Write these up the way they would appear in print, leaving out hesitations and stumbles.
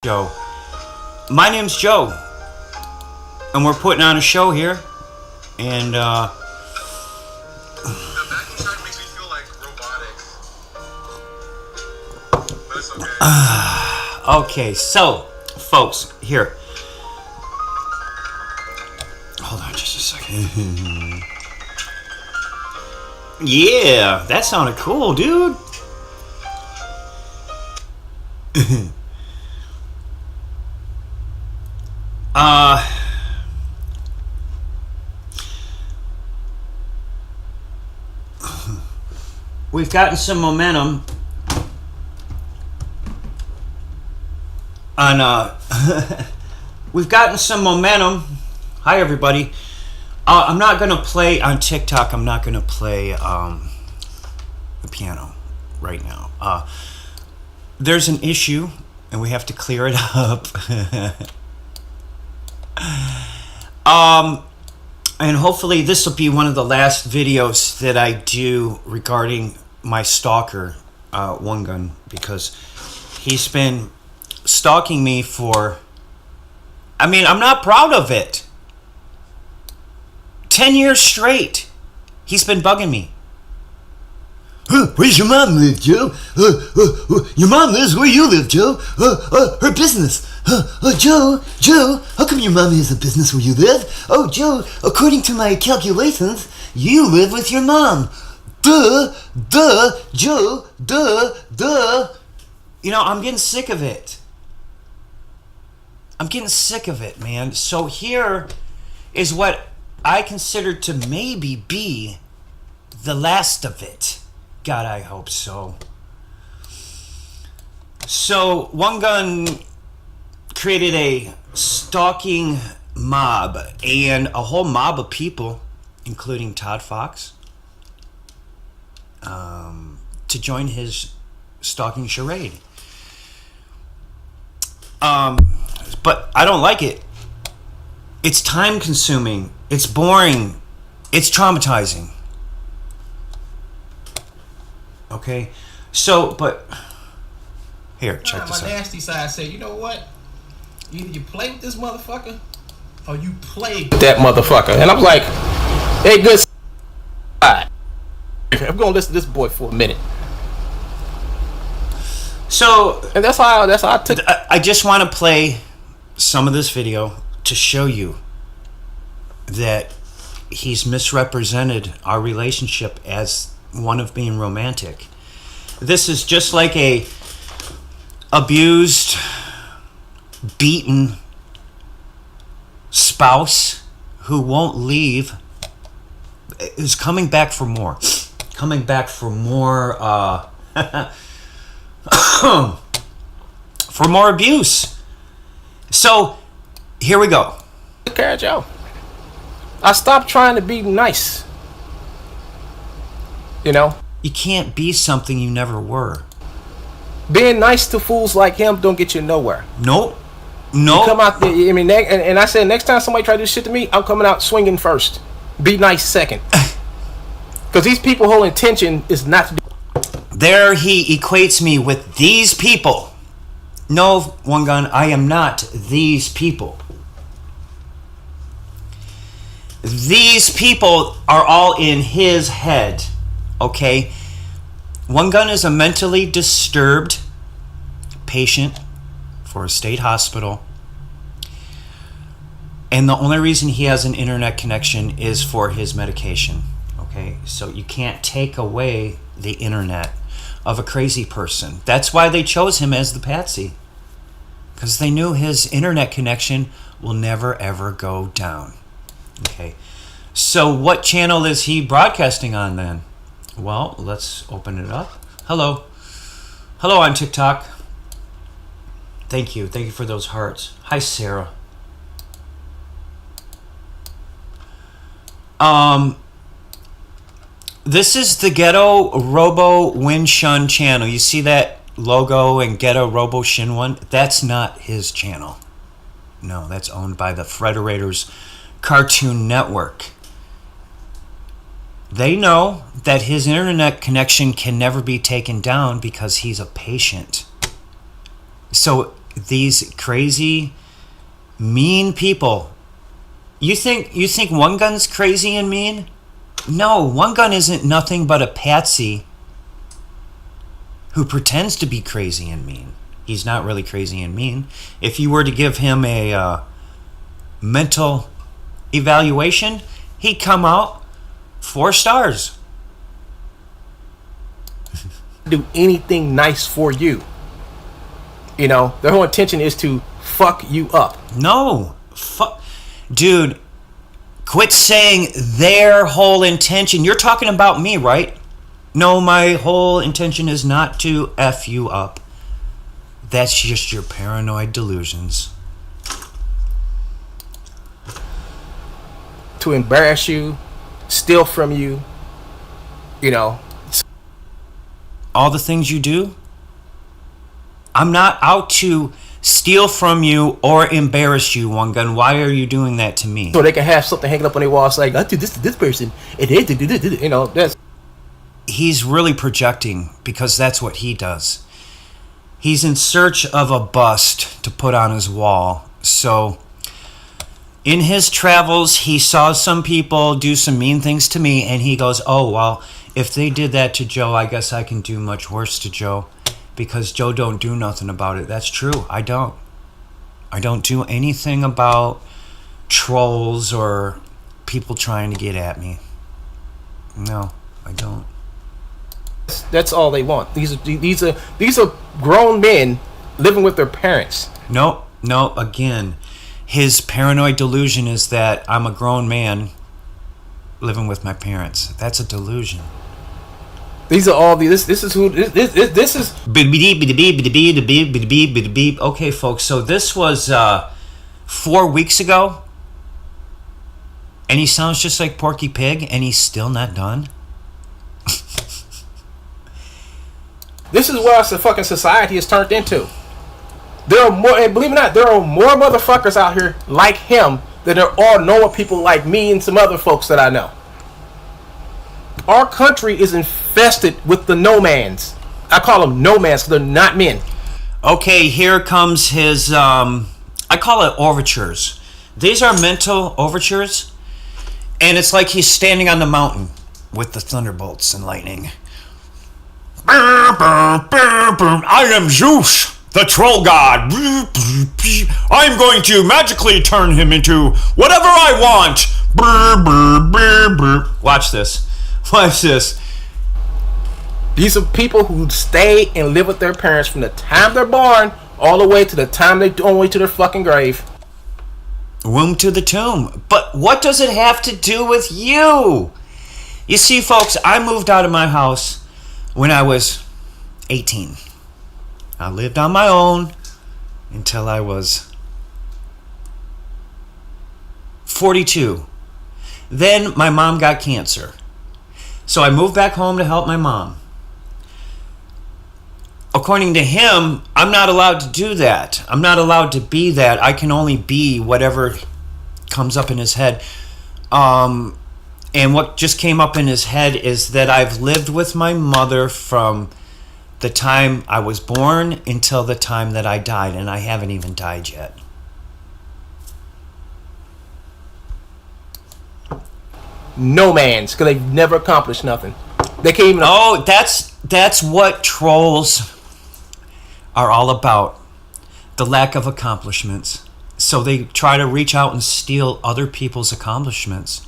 Joe. My name's Joe, and we're putting on a show here, and The vacuum track makes me feel like robotics, but it's okay. okay, so, folks, here. Hold on just a second. Yeah, that sounded cool, dude. We've gotten some momentum on, we've gotten some momentum. Hi, everybody. I'm not going to play on TikTok. I'm not going to play the piano right now. There's an issue, and we have to clear it up. And hopefully this will be one of the last videos that I do regarding my stalker, One Gun, because he's been stalking me for, I mean, I'm not proud of it. 10 years straight, he's been bugging me. Where's your mom live, Joe? Your mom lives where you live, Joe. Her business. Joe, how come your mom has a business where you live? Oh, Joe, according to my calculations, you live with your mom. Duh, Joe, duh. You know, I'm getting sick of it. I'm getting sick of it, man. So here is what I consider to maybe be the last of it. God, I hope so. So, One Gun created a stalking mob, and a whole mob of people, including Todd Fox, to join his stalking charade. But I don't like it. It's time consuming. It's boring. It's traumatizing. Okay, so, but here, check this out. My nasty side said, you know what? Either you play with this motherfucker, or you play with that motherfucker. And I'm like, hey, good side. I'm gonna listen to this boy for a minute. So, and that's how I took. I just want to play some of this video to show you that he's misrepresented our relationship as one of being romantic. This is just like a abused, beaten spouse who won't leave, is coming back for more. Coming back for more for more abuse. So here we go. Take care of Joe. I stopped trying to be nice. You know? You can't be something you never were. Being nice to fools like him don't get you nowhere. Nope. You come out there, I mean, and I said, next time somebody try to do shit to me, I'm coming out swinging first. Be nice second. Because these people whole intention is not to do. There he equates me with these people. No, One Gun, I am not these people. These people are all in his head. Okay, One Gun is a mentally disturbed patient for a state hospital, and the only reason he has an internet connection is for his medication. Okay, so you can't take away the internet of a crazy person. That's why they chose him as the patsy, because they knew his internet connection will never ever go down. Okay, so what channel is he broadcasting on then? Well, let's open it up. Hello on TikTok. Thank you for those hearts. Hi, Sarah. This is the Ghetto Robo Win Shun channel. You see that logo and Ghetto Robo Shin one? That's not his channel. No, that's owned by the Frederator's Cartoon Network. They know that his internet connection can never be taken down because he's a patient. So these crazy, mean people. You think One Gun's crazy and mean? No, One Gun isn't nothing but a patsy who pretends to be crazy and mean. He's not really crazy and mean. If you were to give him a mental evaluation, he'd come out 4 stars. Do anything nice for you. You know, their whole intention is to fuck you up. No. Dude, quit saying their whole intention. You're talking about me, right? No, my whole intention is not to F you up. That's just your paranoid delusions. To embarrass you, steal from you, you know. All the things you do? I'm not out to steal from you or embarrass you, One Gun. Why are you doing that to me? So they can have something hanging up on their walls like, I did this to this person, and they did this, you know, that's... He's really projecting because that's what he does. He's in search of a bust to put on his wall. So in his travels, he saw some people do some mean things to me, and he goes, oh, well, if they did that to Joe, I guess I can do much worse to Joe because Joe don't do nothing about it. That's true. I don't do anything about trolls or people trying to get at me. No, I don't. That's all they want. These are grown men living with their parents. No, again, his paranoid delusion is that I'm a grown man living with my parents. That's a delusion. These are all this is who this is. Okay, folks, so this was 4 weeks ago, and he sounds just like Porky Pig, and he's still not done. This is what the fucking society has turned into. There are more, and believe it or not, there are more motherfuckers out here like him than there are normal people like me and some other folks that I know. Our country is infested with the no-mans. I call them no-mans because they're not men. Okay, here comes his, I call it overtures. These are mental overtures, and it's like he's standing on the mountain with the thunderbolts and lightning. I am Zeus, the troll god. I'm going to magically turn him into whatever I want. Watch this. Watch this. These are people who stay and live with their parents from the time they're born all the way to the time they on the way to their fucking grave. Womb to the tomb. But what does it have to do with you? You see, folks, I moved out of my house when I was 18. I lived on my own until I was 42. Then my mom got cancer. So I moved back home to help my mom. According to him, I'm not allowed to do that. I'm not allowed to be that. I can only be whatever comes up in his head. And what just came up in his head is that I've lived with my mother from the time I was born until the time that I died, and I haven't even died yet. No mans, because they've never accomplished nothing. They can't even. Oh, that's what trolls are all about. The lack of accomplishments. So they try to reach out and steal other people's accomplishments.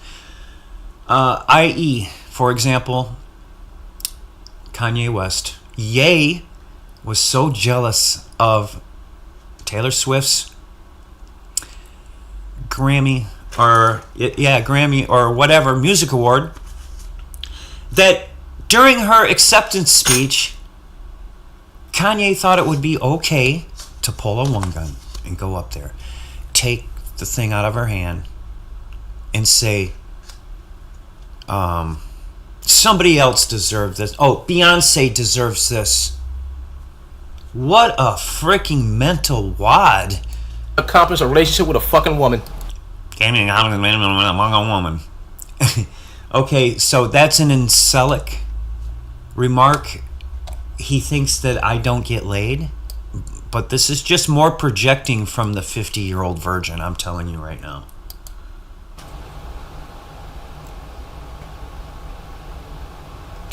I.e., for example, Kanye West. Ye was so jealous of Taylor Swift's Grammy or whatever music award that during her acceptance speech, Kanye thought it would be okay to pull a One Gun and go up there, take the thing out of her hand, and say, somebody else deserves this. Oh, Beyonce deserves this. What a freaking mental wad. Accomplish a relationship with a fucking woman. Among a woman. Okay, so that's an incelic remark. He thinks that I don't get laid. But this is just more projecting from the 50-year-old virgin, I'm telling you right now.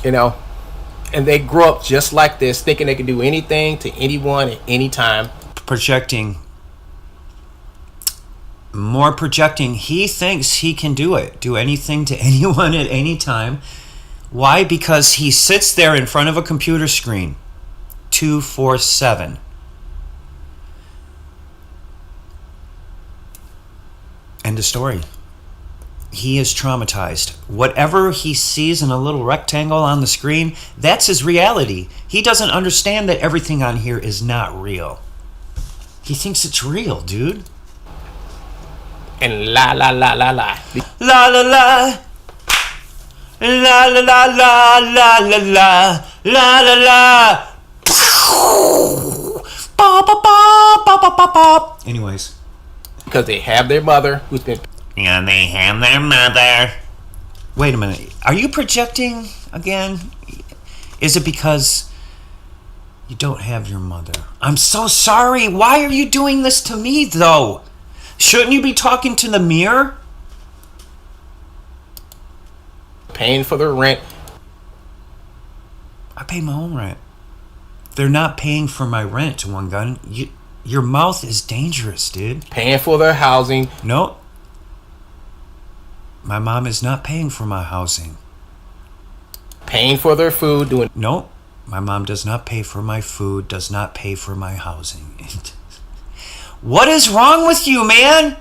You know, and they grow up just like this, thinking they can do anything to anyone at any time. Projecting. More projecting. He thinks he can do it. Do anything to anyone at any time. Why? Because he sits there in front of a computer screen 2/4/7. End of story. He is traumatized. Whatever he sees in a little rectangle on the screen, that's his reality. He doesn't understand that everything on here is not real. He thinks it's real, dude. And la la la la la. La la la. La la la la la la la la la la. Ba ba ba ba ba ba ba. Anyways. Because they have their mother who's been... And they have their mother. Wait a minute. Are you projecting again? Is it because you don't have your mother? I'm so sorry. Why are you doing this to me, though? Shouldn't you be talking to the mirror? Paying for their rent. I pay my own rent. They're not paying for my rent, One Gun. Your mouth is dangerous, dude. Paying for their housing. No. My mom is not paying for my housing. Paying for their food. Doing... No. My mom does not pay for my food, does not pay for my housing. What is wrong with you, man?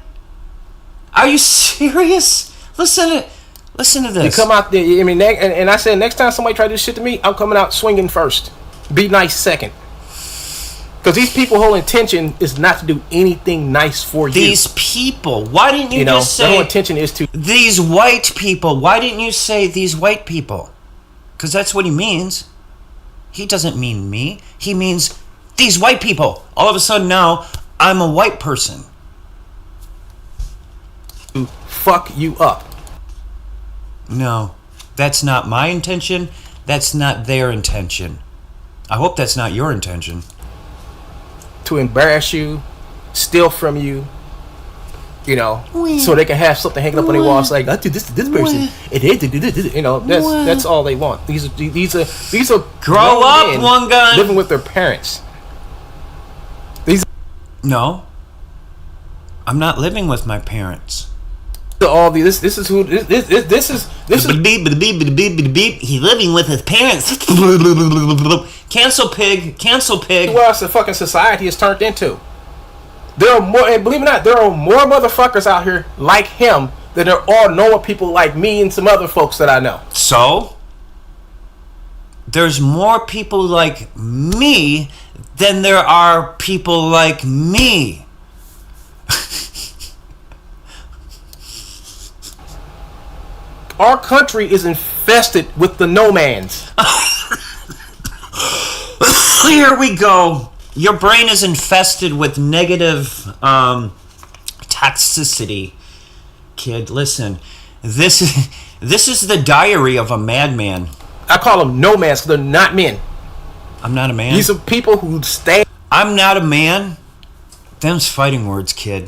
Are you serious? Listen to this. You come out there, I mean, and I said next time somebody try to do shit to me, I'm coming out swinging first. Be nice second. Because these people, whole intention is not to do anything nice for you. These people, why didn't you just say... their whole intention is to... These white people, why didn't you say these white people? Because that's what he means. He doesn't mean me. He means these white people. All of a sudden now, I'm a white person. To fuck you up. No, that's not my intention. That's not their intention. I hope that's not your intention. To embarrass you, steal from you, so they can have something hanging up on their walls like, I did this to this person. It is, that's all they want. These are grow up, One Gun. Living with their parents. No, I'm not living with my parents. All these. This is who. This is. He living with his parents. Cancel pig. Cancel pig. What else the fucking society has turned into? There are more, and believe it or not, there are more motherfuckers out here like him than there are normal people like me and some other folks that I know. So, there's more people like me than there are people like me. Our country is infested with the no-mans. Here we go. Your brain is infested with negative toxicity. Kid, listen. This is the diary of a madman. I call them no-mans because they're not men. I'm not a man. These are people who stay. I'm not a man. Them's fighting words, kid.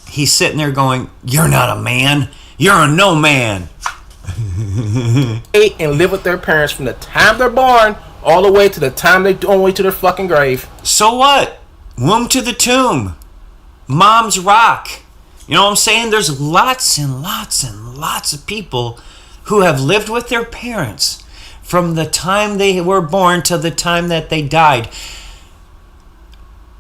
He's sitting there going, you're not a man. You're a no man. And live with their parents from the time they're born all the way to the time they on the way to their fucking grave. So what? Womb to the tomb. Mom's rock. You know what I'm saying? There's lots and lots and lots of people who have lived with their parents from the time they were born to the time that they died.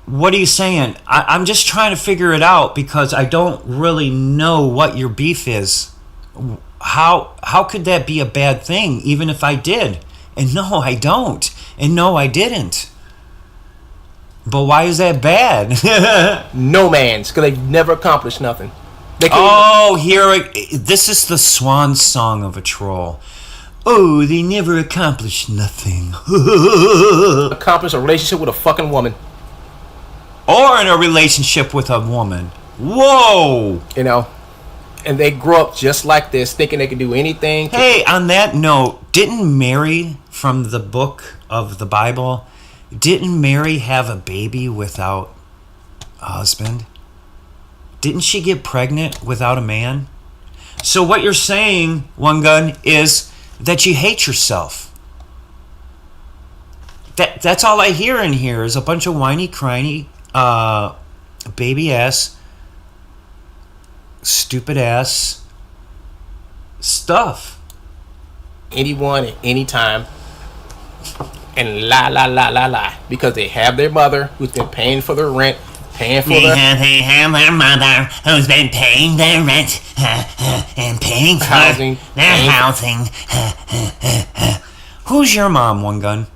What are you saying? I'm just trying to figure it out because I don't really know what your beef is. How could that be a bad thing, even if I did? And no, I don't. And no, I didn't. But why is that bad? No man's, because they've never accomplished nothing. This is the swan song of a troll. Oh, they never accomplished nothing. Accomplish a relationship with a fucking woman. Or in a relationship with a woman. Whoa! And they grow up just like this, thinking they can do anything. Hey, on that note, didn't Mary from the book of the Bible Didn't Mary have a baby without a husband? Didn't she get pregnant without a man? So what you're saying, One Gun, is that you hate yourself. That's all I hear in here is a bunch of whiny, crying, baby ass, stupid ass stuff. Anyone at any time and lie because they have their mother who's been paying for their rent, paying for their their mother who's been paying their rent and paying for housing. their housing. Who's your mom, One Gun?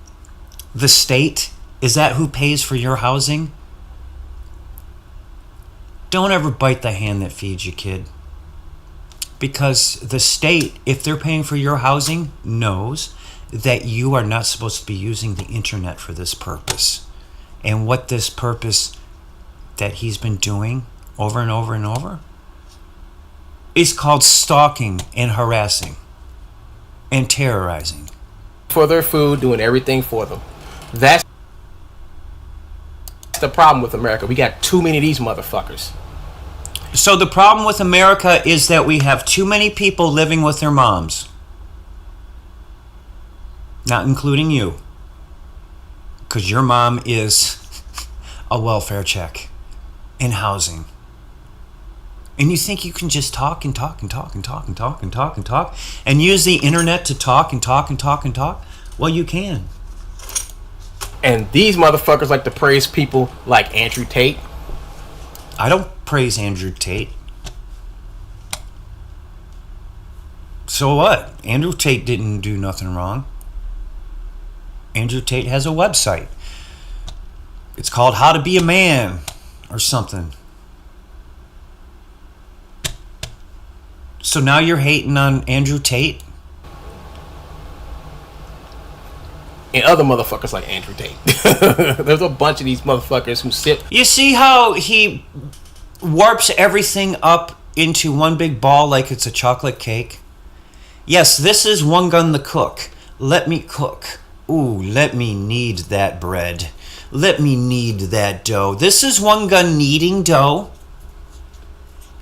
The state? Is that who pays for your housing? Don't ever bite the hand that feeds you, kid. Because the state, if they're paying for your housing, knows that you are not supposed to be using the internet for this purpose. And what this purpose that he's been doing over and over and over is called stalking and harassing and terrorizing. For their food, doing everything for them. That's the problem with America. We got too many of these motherfuckers. So the problem with America is that we have too many people living with their moms. Not including you. Because your mom is a welfare check and housing. And you think you can just talk and talk and talk and talk and talk and talk and talk and use the internet to talk and talk and talk and talk? Well, you can. And these motherfuckers like to praise people like Andrew Tate. I don't praise Andrew Tate. So what? Andrew Tate didn't do nothing wrong. Andrew Tate has a website. It's called How to Be a Man or something. So now you're hating on Andrew Tate? And other motherfuckers like Andrew Tate. There's a bunch of these motherfuckers who sit. You see how he warps everything up into one big ball like it's a chocolate cake? Yes, this is One Gun the cook. Let me cook. Ooh, let me knead that bread. Let me knead that dough. This is One Gun kneading dough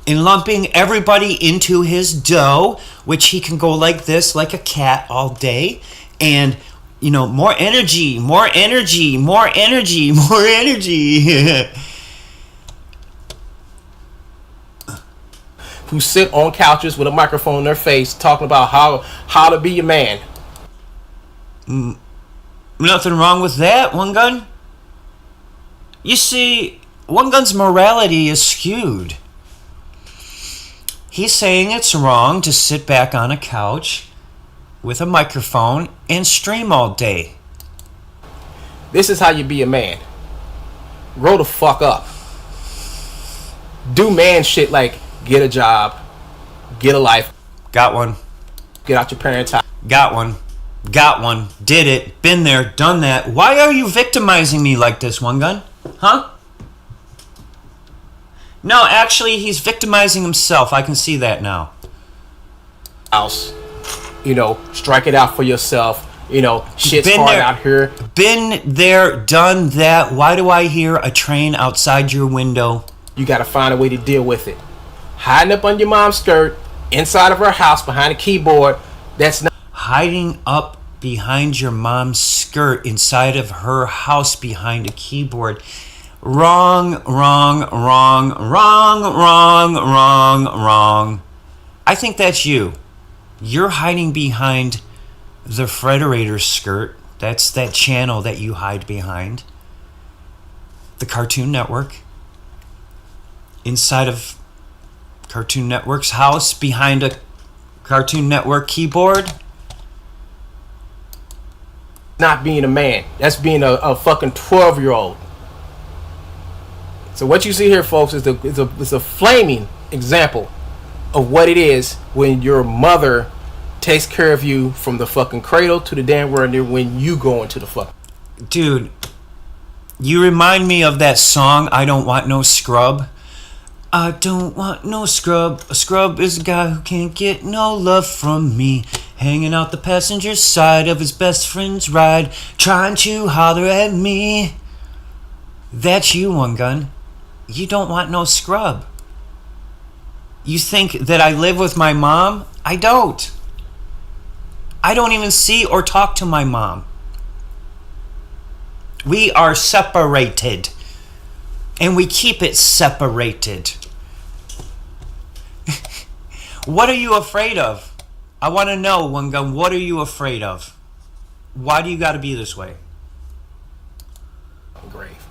and lumping everybody into his dough, which he can go like this, like a cat all day. And, you know, more energy, more energy, more energy, more energy. Who sit on couches with a microphone in their face talking about how to be a man. Nothing wrong with that, One Gun. You see, One Gun's morality is skewed. He's saying it's wrong to sit back on a couch with a microphone and stream all day. This is how you be a man. Grow the fuck up. Do man shit like get a job, get a life. Got one. Get out your parents' house. Got one. Got one. Did it. Been there. Done that. Why are you victimizing me like this, One Gun? Huh? No, actually, he's victimizing himself. I can see that now. House. You know, strike it out for yourself. You know, shit's Been hard there. out here. Been there, done that. Why do I hear a train outside your window? You gotta find a way to deal with it. Hiding up on your mom's skirt, inside of her house, behind a keyboard, that's not... Hiding up behind your mom's skirt inside of her house behind a keyboard. Wrong, wrong, wrong, wrong, wrong, wrong, wrong. I think that's you. You're hiding behind the Frederator's skirt. That's that channel that you hide behind. The Cartoon Network. Inside of Cartoon Network's house behind a Cartoon Network keyboard. Not being a man. That's being a fucking 12-year-old. So what you see here, folks, is a flaming example of what it is when your mother takes care of you from the fucking cradle to the damn word when you go into the fuck. Dude, you remind me of that song, I Don't Want No Scrub. I don't want no scrub. A scrub is a guy who can't get no love from me. hanging out the passenger side of his best friend's ride, trying to holler at me. That's you, One Gun. You don't want no scrub. You think that I live with my mom? I don't. I don't even see or talk to my mom. We are separated. And we keep it separated. What are you afraid of? I want to know, One Gun, what are you afraid of? Why do you got to be this way? Grave.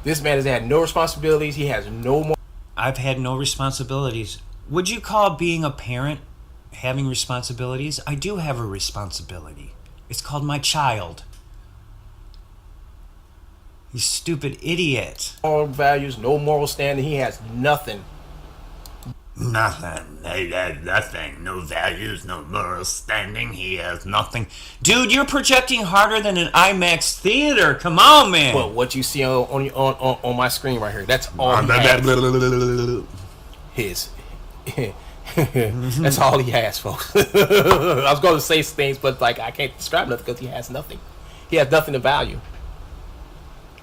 This man has had no responsibilities. He has no more. I've had no responsibilities. Would you call being a parent having responsibilities? I do have a responsibility. It's called my child. You stupid idiot. Moral values, no moral standing. He has nothing. Nothing. He has nothing. No values, no moral standing. He has nothing. Dude, you're projecting harder than an IMAX theater. Come on, man. But what you see on my screen right here, that's all he has. His. That's all he has, folks. I was going to say things, but like I can't describe nothing because he has nothing. He has nothing to value.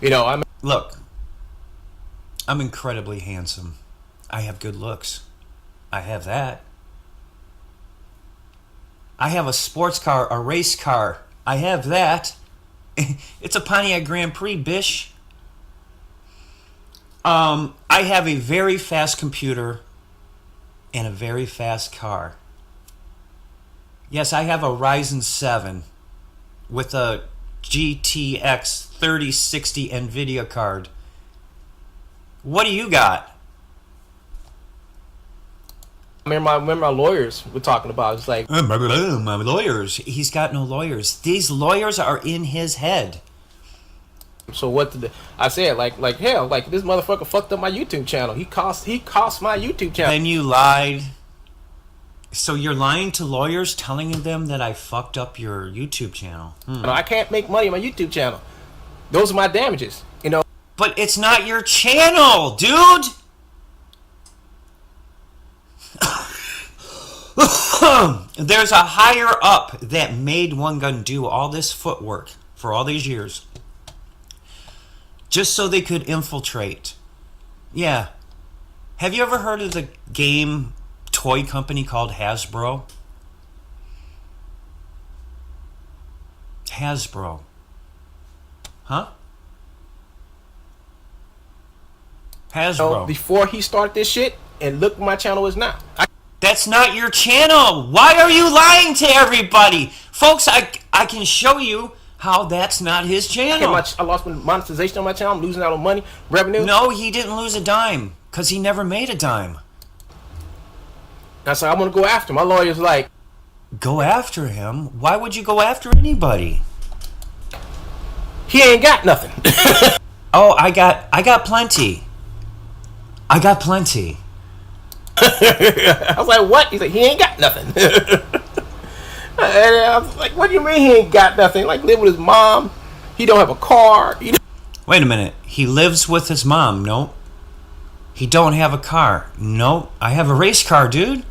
You know, I mean, look, I'm incredibly handsome. I have good looks. I have that. I have a sports car, a race car. I have that. It's a Pontiac Grand Prix, bish. I have a very fast computer and a very fast car. Yes, I have a Ryzen 7 with a GTX 3060 NVIDIA card. What do you got? I remember my lawyers were talking about. It's like my lawyers. He's got no lawyers. These lawyers are in his head. So what did I said? Like hell, like this motherfucker fucked up my YouTube channel. He cost my YouTube channel. Then you lied. So you're lying to lawyers, telling them that I fucked up your YouTube channel. No, I can't make money on my YouTube channel. Those are my damages, you know. But it's not your channel, dude. There's a higher up that made One Gun do all this footwork for all these years. Just so they could infiltrate. Yeah. Have you ever heard of the game toy company called Hasbro? Hasbro. Huh? Hasbro. So before he started this shit, and look what my channel is now. That's not your channel. Why are you lying to everybody? Folks, I can show you how that's not his channel. I lost monetization on my channel. I'm losing out on money, revenue. No, he didn't lose a dime because he never made a dime. I said, I want to go after him. My lawyer's like, go after him? Why would you go after anybody? He ain't got nothing. Oh, I got plenty. I got plenty. I was like, what? He's like, he ain't got nothing. And I was like, what do you mean he ain't got nothing? Like, live with his mom. He don't have a car. Wait a minute. He lives with his mom. No. He don't have a car. No. I have a race car, dude.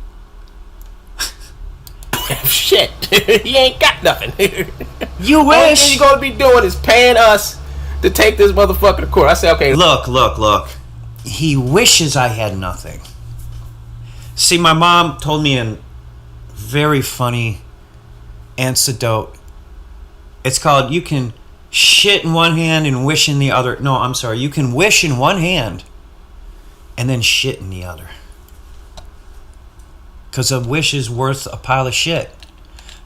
Shit. He ain't got nothing. You All wish. you're going to be doing is paying us to take this motherfucker to court. I said, okay. Look. He wishes I had nothing. See, my mom told me a very funny anecdote. It's called, you can shit in one hand and wish in the other. No, I'm sorry. You can wish in one hand and then shit in the other. Because a wish is worth a pile of shit.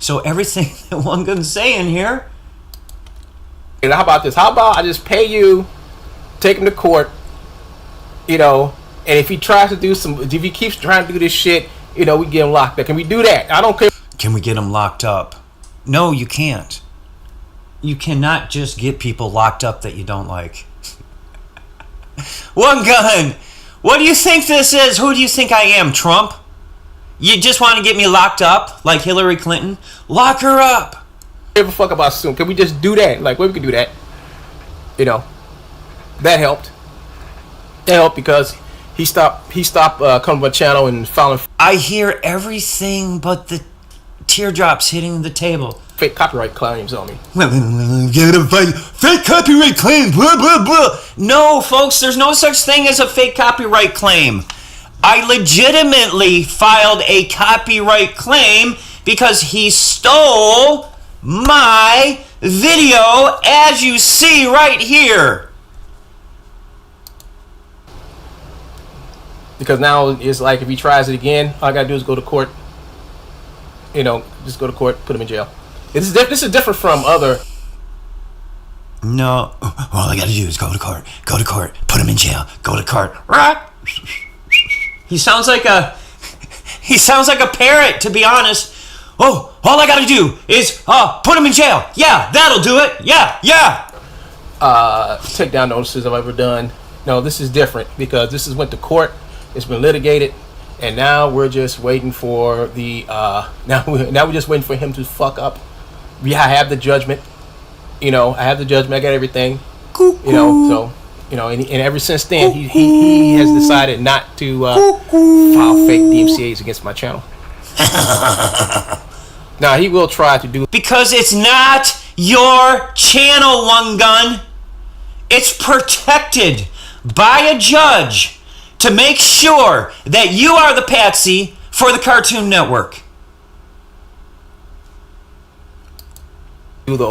So everything that One Gun's saying here. And how about this? How about I just pay you, take him to court, you know, and if he tries to do if he keeps trying to do this shit, you know, we get him locked up. Can we do that? I don't care. Can we get him locked up? No, you can't. You cannot just get people locked up that you don't like. One Gun! What do you think this is? Who do you think I am, Trump? You just want to get me locked up like Hillary Clinton? Lock her up! Give a fuck about soon. Can we just do that? Like, well, we can do that. You know, that helped. That helped because he stopped coming to my channel and following. I hear everything but the teardrops hitting the table. Fake copyright claims on me. Get him fight. Fake copyright claim. Blah blah blah. No, folks, there's no such thing as a fake copyright claim. I legitimately filed a copyright claim because he stole my video, as you see right here. Because now it's like if he tries it again, all I gotta do is go to court. You know, just go to court, put him in jail. This is different from other. No, All I gotta do is go to court. Go to court. Put him in jail. Go to court. he sounds like a parrot, to be honest. Oh, all I gotta do is put him in jail. Yeah, that'll do it. Yeah. Takedown notices I've ever done. No, this is different because this went to court. It's been litigated, and now we're just waiting for the now we're just waiting for him to fuck up. I have the judgment. You know, I have the judgment. I got everything. You know, so you know, and ever since then, he has decided not to file fake DMCAs against my channel. Now he will try to do Because it's not your channel, One Gun. It's protected by a judge to make sure that you are the patsy for the Cartoon Network. the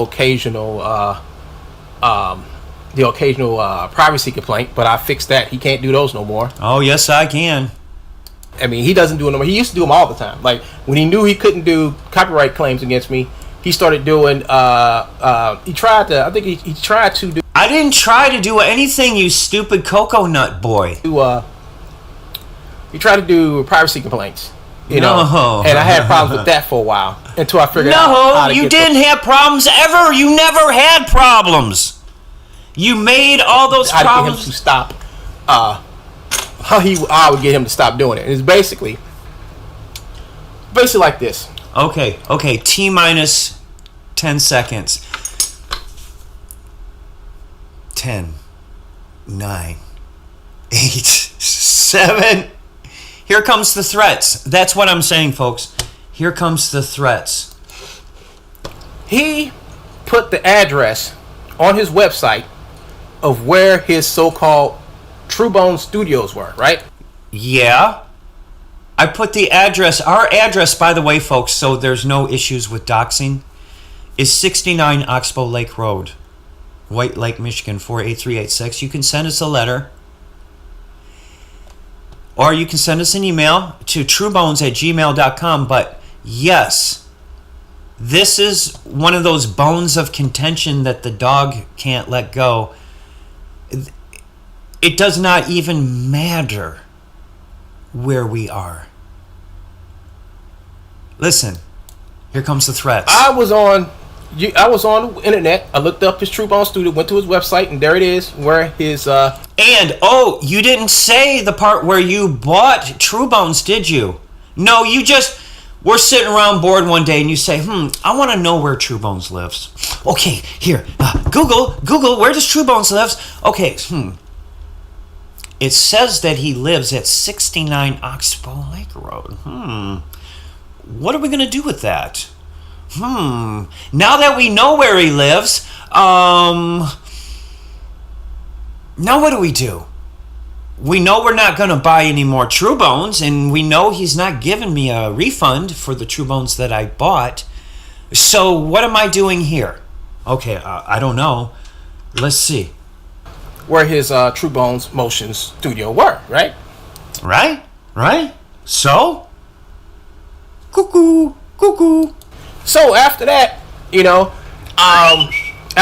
occasional privacy complaint, but I fixed that. He can't do those no more. Oh, yes, I can. I mean, he doesn't do them no more. He used to do them all the time. Like when he knew he couldn't do copyright claims against me, he started doing. He tried to. I think he tried to do. I didn't try to do anything, you stupid cocoa nut boy. He tried to do privacy complaints. You No. know, and I had problems with that for a while until I figured out how No, to you get didn't have problems ever. You never had problems. You made all those how to get him problems. to stop. I would get him to stop doing it. It's basically like this. Okay, T minus 10 seconds. 10, 9, 8, 7. Here comes the threats. That's what I'm saying, folks. Here comes the threats. He put the address on his website of where his so-called Truebones studios were, right? Yeah. I put the address, our address, by the way, folks, so there's no issues with doxing, is 69 Oxbow Lake Road, White Lake, Michigan, 48386. You can send us a letter, or you can send us an email to truebones@gmail.com. But yes, this is one of those bones of contention that the dog can't let go. It does not even matter where we are. Listen, here comes the threats. I was on the internet. I looked up his Truebones studio, went to his website, and there it is, where his And, you didn't say the part where you bought Truebones, did you? No, you just were sitting around bored one day and you say, I want to know where Truebones lives. Okay, here, Google, where does Truebones lives? Okay, It says that he lives at 69 Oxbow Lake Road. What are we going to do with that? Now that we know where he lives, now what do? We know we're not going to buy any more Truebones, and we know he's not giving me a refund for the Truebones that I bought. So what am I doing here? Okay, I don't know. Let's see. where his Truebones Motion studio were, right? Right? So? Cuckoo. So after that, we went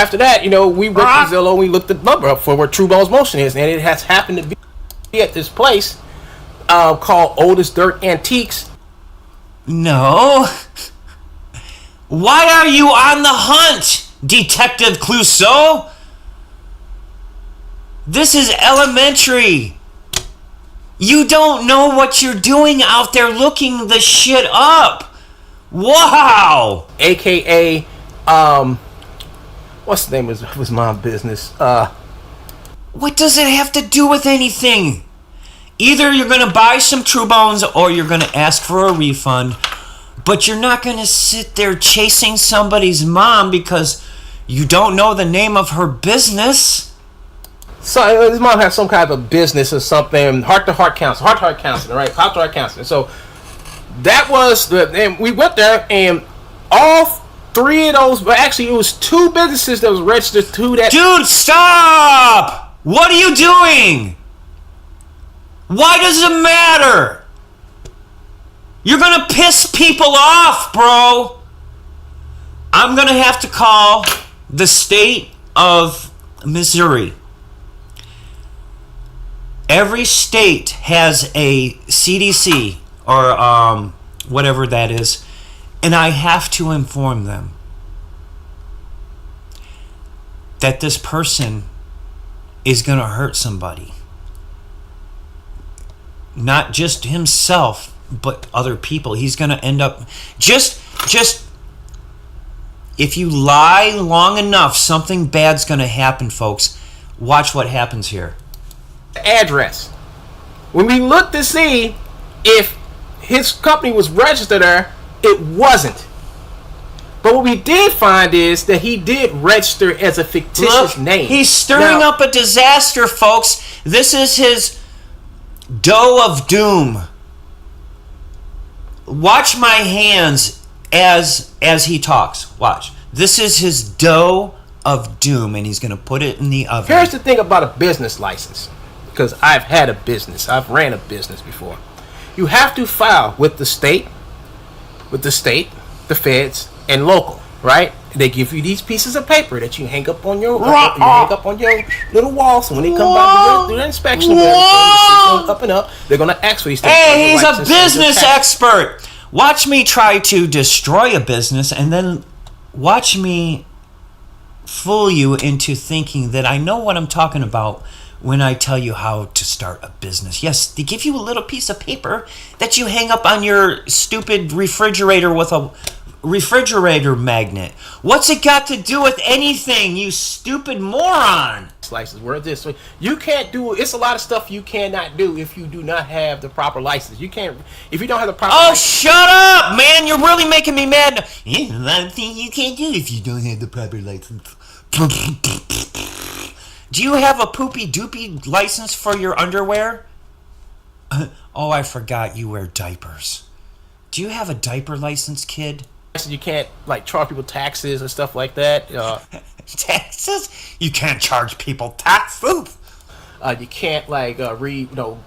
to Zillow and we looked the number up for where Truebones Motion is, and it has happened to be at this place called Oldest Dirt Antiques. No. Why are you on the hunt, Detective Clouseau? This is elementary. You don't know what you're doing out there looking the shit up. Wow. AKA, what's the name of his mom's business? What does it have to do with anything? Either you're going to buy some Truebones or you're going to ask for a refund. But you're not going to sit there chasing somebody's mom because you don't know the name of her business. So his mom has some kind of a business or something, heart-to-heart counseling, right? Heart-to-heart counseling. So that was and we went there, and all three of those, but actually it was 2 businesses that was registered to that. Dude, stop! What are you doing? Why does it matter? You're gonna piss people off, bro. I'm gonna have to call the state of Missouri. Every state has a CDC or whatever that is, and I have to inform them that this person is going to hurt somebody. Not just himself, but other people. He's going to end up just if you lie long enough, something bad's going to happen, folks. Watch what happens here. Address. When we looked to see if his company was registered there, it wasn't. But what we did find is that he did register as a fictitious name. He's stirring up a disaster, folks. This is his doe of doom. Watch my hands as he talks. Watch. This is his doe of doom, and he's going to put it in the oven. Here's the thing about a business license, because I've had a business. I've ran a business before. You have to file with the state, the feds, and local, right? They give you these pieces of paper that you hang up on your little wall. So when they come by to do the inspection, up and up, they're gonna ask for these things. Hey, he's a business expert. Watch me try to destroy a business, and then watch me fool you into thinking that I know what I'm talking about when I tell you how to start a business. Yes, they give you a little piece of paper that you hang up on your stupid refrigerator with a refrigerator magnet. What's it got to do with anything, you stupid moron? License, where this way you can't do. It's a lot of stuff you cannot do if you do not have the proper license. You can't if you don't have the proper. Oh, license. Shut up, man! You're really making me mad. There's a lot of things you can't do if you don't have the proper license. Do you have a poopy doopy license for your underwear? Oh, I forgot you wear diapers. Do you have a diaper license, kid? You can't like charge people taxes and stuff like that. Taxes? You can't charge people taxes. You can't like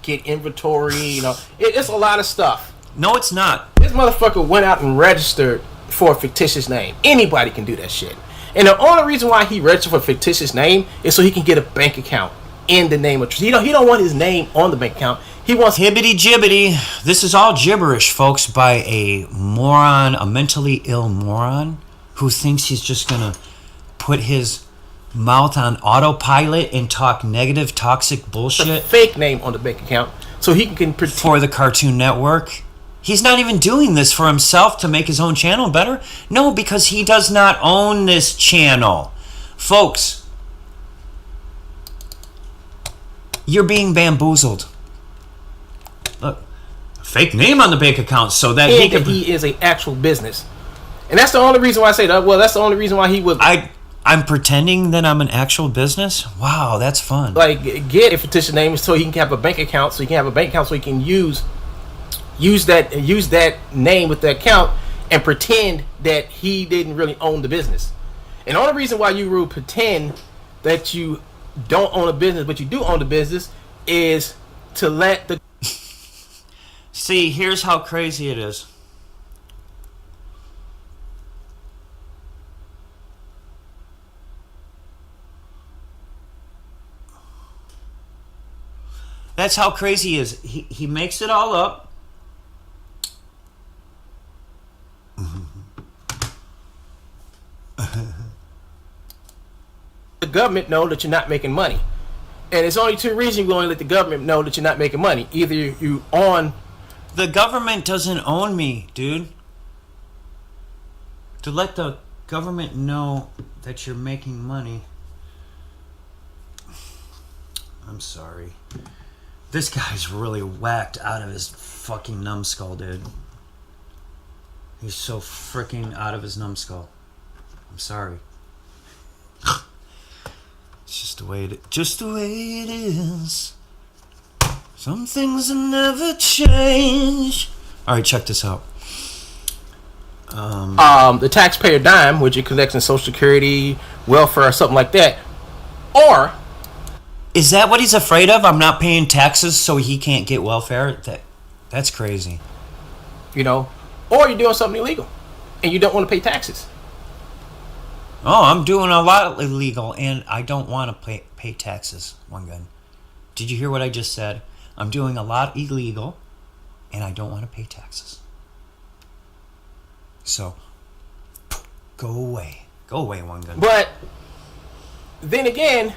get inventory. It's a lot of stuff. No, it's not. This motherfucker went out and registered for a fictitious name. Anybody can do that shit. And the only reason why he registered for a fictitious name is so he can get a bank account in the name of. He don't want his name on the bank account. He wants hibbity jibbity. This is all gibberish, folks, by a moron, a mentally ill moron who thinks he's just gonna put his mouth on autopilot and talk negative, toxic bullshit. a fake name on the bank account so he can for the Cartoon Network. He's not even doing this for himself to make his own channel better. No, because he does not own this channel. Folks, you're being bamboozled. Look, a fake name on the bank account so that he is an actual business. And that's the only reason why I say that. Well, that's the only reason why he was. I'm pretending that I'm an actual business? Wow, that's fun. Like, get a fictitious name so he can have a bank account, so he can use that name with the account and pretend that he didn't really own the business. And the only reason why you will pretend that you don't own a business but you do own the business is to let the See, here's how crazy it is. That's how crazy he is. He makes it all up. The government know that you're not making money. And it's only 2 reasons you're going to let the government know that you're not making money. Either you on... The government doesn't own me, dude. To let the government know that you're making money. I'm sorry. This guy's really whacked out of his fucking numbskull, dude. He's so freaking out of his numbskull. I'm sorry. It's just the way it is. Some things will never change. All right, check this out. The taxpayer dime, which it collects in Social Security, welfare, or something like that, or Is that what he's afraid of? I'm not paying taxes, so he can't get welfare. That's crazy. you know, or you're doing something illegal and you don't want to pay taxes. Oh, I'm doing a lot illegal, and I don't want to pay taxes. One gun. Did you hear what I just said? I'm doing a lot illegal, and I don't want to pay taxes. So, go away. Go away, one gun. But then again,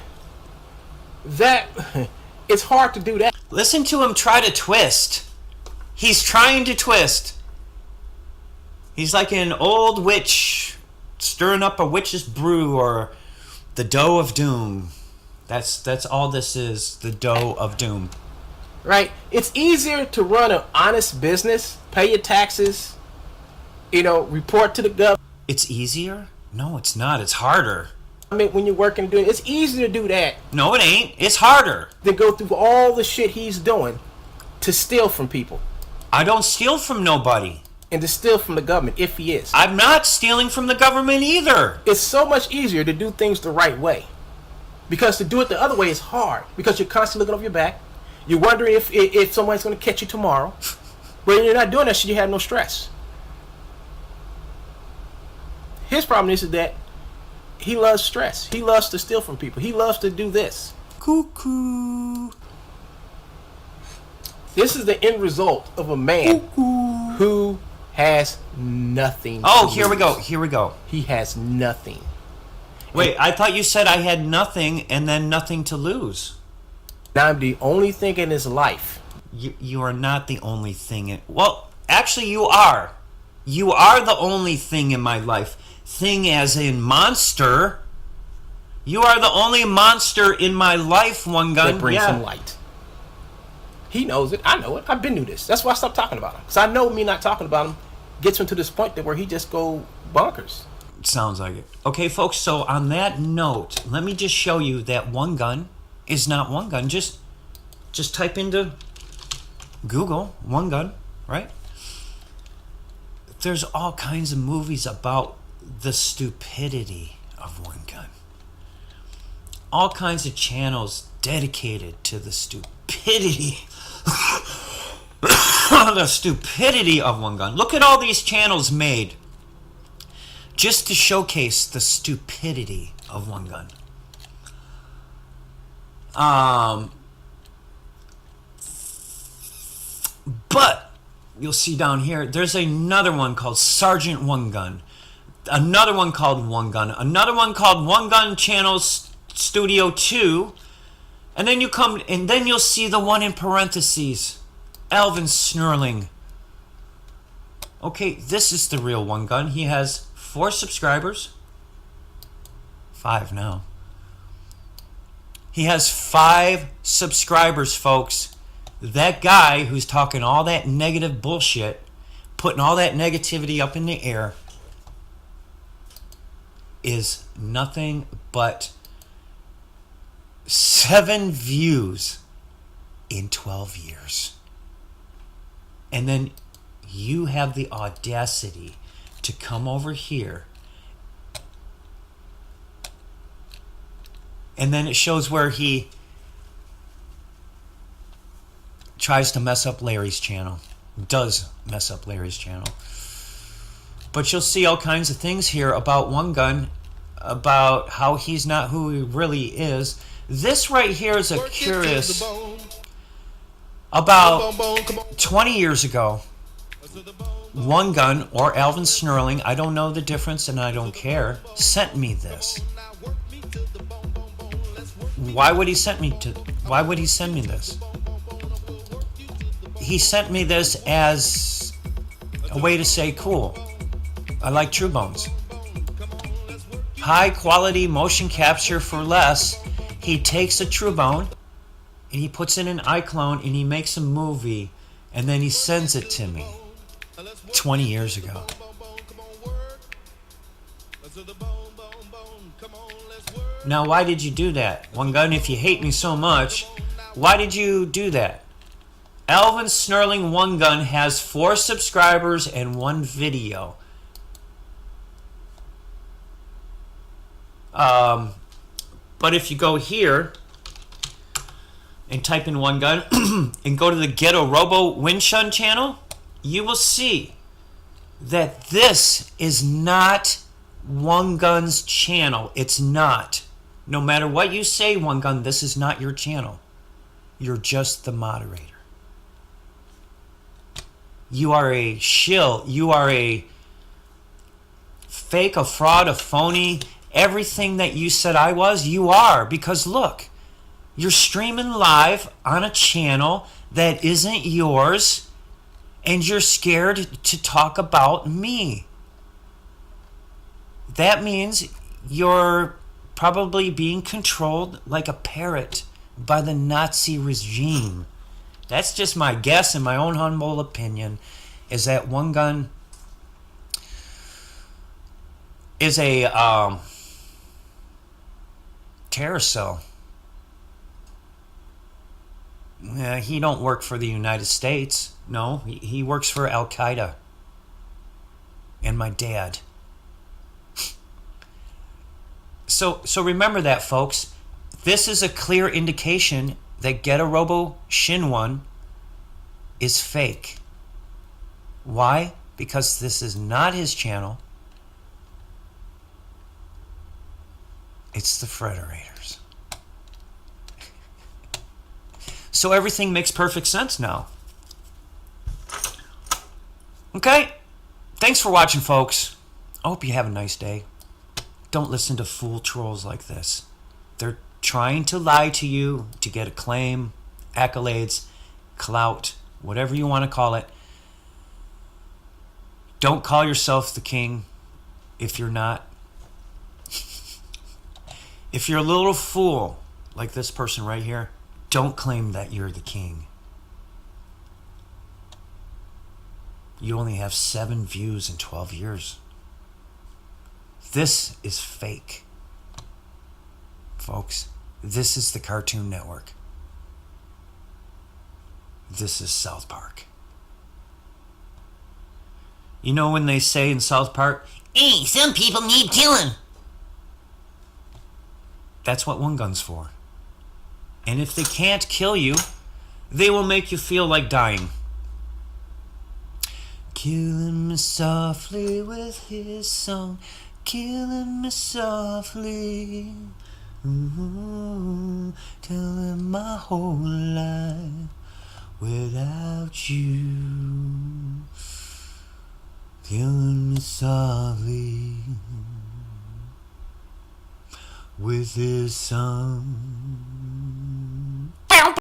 that it's hard to do that. Listen to him try to twist. He's trying to twist. He's like an old witch stirring up a witch's brew, or the dough of doom. That's all this is, the dough of doom. Right? It's easier to run an honest business, pay your taxes, report to the government. It's easier? No, it's not. It's harder. I mean, when you're working, doing it's easier to do that No, it ain't. It's harder. than go through all the shit he's doing to steal from people I don't steal from nobody. and to steal from the government if he is. I'm not stealing from the government either. It's so much easier to do things the right way, because to do it the other way is hard, because you're constantly looking over your back. You're wondering if somebody's going to catch you tomorrow. But when you're not doing that shit, you have no stress. His problem is that he loves stress. He loves to steal from people. He loves to do this. Cuckoo. This is the end result of a man who has nothing. Oh, to here we lose. go. Here we go. He has nothing. Wait, I thought you said I had nothing and then nothing to lose. Now I'm the only thing in his life. You are not the only thing. Well, actually, you are. You are the only thing in my life. Thing as in monster. You are the only monster in my life, one gun. That brings him light. He knows it. I know it. I've been through this. That's why I stopped talking about him. Because I know me not talking about him gets him to this point that where he just go bonkers. Sounds like it. Okay, folks, so on that note, let me just show you that one gun is not one gun. Just type into Google one gun, right? There's all kinds of movies about the stupidity of one gun. All kinds of channels dedicated to the stupidity the stupidity of one gun. Look at all these channels made just to showcase the stupidity of one gun. But you'll see down here, there's another one called Sergeant One Gun, another one called One Gun, another one called One Gun Channels Studio 2, and then you'll see the one in parentheses, Alvin Snurling. Okay, this is the real One Gun. He has 4 subscribers. 5 now. He has 5 subscribers, folks. That guy who's talking all that negative bullshit, putting all that negativity up in the air, is nothing but 7 views in 12 years. And then you have the audacity to come over here, and then it shows where he tries to mess up Larry's channel. Does mess up Larry's channel. But you'll see all kinds of things here about One Gun, about how he's not who he really is. This right here is a curious. About 20 years ago, One Gun, or Alvin Snurling, I don't know the difference and I don't care, sent me this. Why would he send me this? He sent me this as a way to say, cool, I like Truebones. High quality motion capture for less. He takes a Truebone and he puts in an iClone and he makes a movie and then he sends it to me 20 years ago. Now, why did you do that? One Gun, if you hate me so much, why did you do that? Alvin Snarling One Gun has 4 subscribers and 1 video. But if you go here and type in One Gun and go to the Ghetto Robo Winshun channel, you will see that this is not One Gun's channel. It's not. No matter what you say, One Gun, this is not your channel. You're just the moderator. You are a shill. You are a fake, a fraud, a phony. Everything that you said I was, you are. Because look, you're streaming live on a channel that isn't yours, and you're scared to talk about me. That means you're probably being controlled like a parrot by the Nazi regime. That's just my guess and my own humble opinion, is that One Gun is a terror cell. He don't work for the United States. No, he works for Al Qaeda and my dad. So remember that, folks. This is a clear indication that Ghetto Robo Shin One is fake. Why? Because this is not his channel. It's the Federators. So everything makes perfect sense now. Okay? Thanks for watching, folks. I hope you have a nice day. Don't listen to fool trolls like this. They're trying to lie to you to get acclaim, accolades, clout, whatever you want to call it. Don't call yourself the king if you're not. If you're a little fool like this person right here, don't claim that you're the king. You only have 7 views in 12 years. This is fake. Folks, this is the Cartoon Network. This is South Park. You know when they say in South Park, "Hey, some people need killing." That's what One Gun's for. And if they can't kill you, they will make you feel like dying. Killing me softly with his song, killing me softly. Telling my whole life without you. Killing me softly with his song.